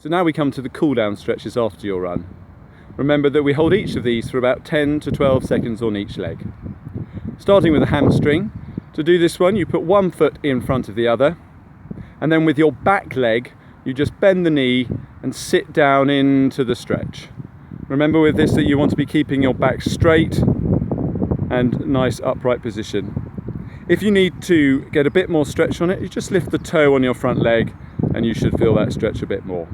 So now we come to the cool down stretches after your run. Remember that we hold each of these for about 10 to 12 seconds on each leg. Starting with the hamstring. To do this one, you put one foot in front of the other, and then with your back leg, you just bend the knee and sit down into the stretch. Remember with this that you want to be keeping your back straight and nice upright position. If you need to get a bit more stretch on it, you just lift the toe on your front leg and you should feel that stretch a bit more.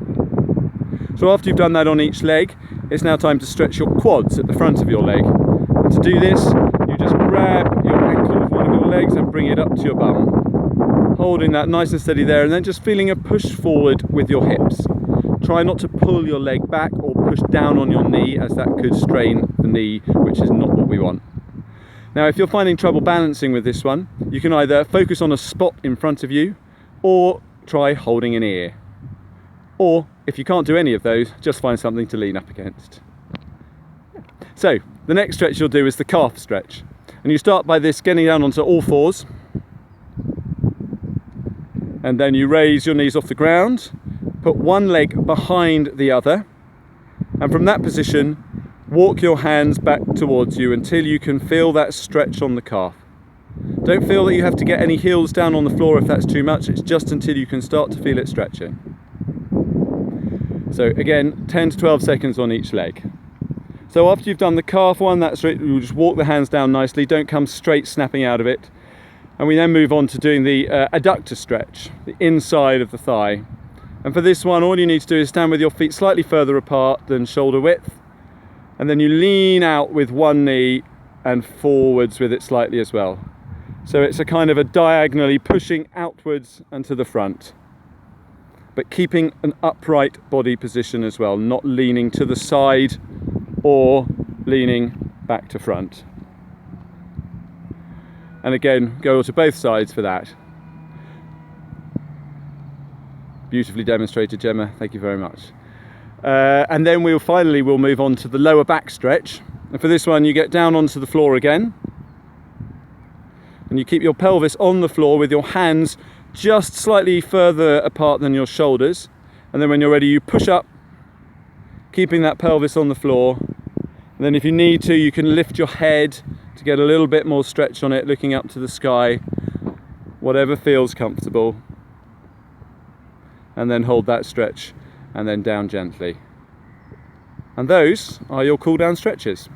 So after you've done that on each leg, it's now time to stretch your quads at the front of your leg. And to do this, you just grab your ankle with one of your legs and bring it up to your bum. Holding that nice and steady there, and then just feeling a push forward with your hips. Try not to pull your leg back or push down on your knee, as that could strain the knee, which is not what we want. Now, if you're finding trouble balancing with this one, you can either focus on a spot in front of you or try holding an ear. Or if you can't do any of those, just find something to lean up against. So the next stretch you'll do is the calf stretch. And you start by this getting down onto all fours. And then you raise your knees off the ground, put one leg behind the other. And from that position, walk your hands back towards you until you can feel that stretch on the calf. Don't feel that you have to get any heels down on the floor if that's too much. It's just until you can start to feel it stretching. So again, 10 to 12 seconds on each leg. So after you've done the calf one, that's right, you'll just walk the hands down nicely. Don't come straight snapping out of it. And we then move on to doing the adductor stretch, the inside of the thigh. And for this one, all you need to do is stand with your feet slightly further apart than shoulder width. And then you lean out with one knee and forwards with it slightly as well. So it's a kind of a diagonally pushing outwards and to the front, but keeping an upright body position as well, not leaning to the side or leaning back to front. And again, go to both sides for that. Beautifully demonstrated, Gemma, thank you very much. And then we'll move on to the lower back stretch. And for this one, you get down onto the floor again. And you keep your pelvis on the floor with your hands just slightly further apart than your shoulders. And then when you're ready, you push up, keeping that pelvis on the floor. And then if you need to, you can lift your head to get a little bit more stretch on it, looking up to the sky, whatever feels comfortable. And then hold that stretch and then down gently. And those are your cool down stretches.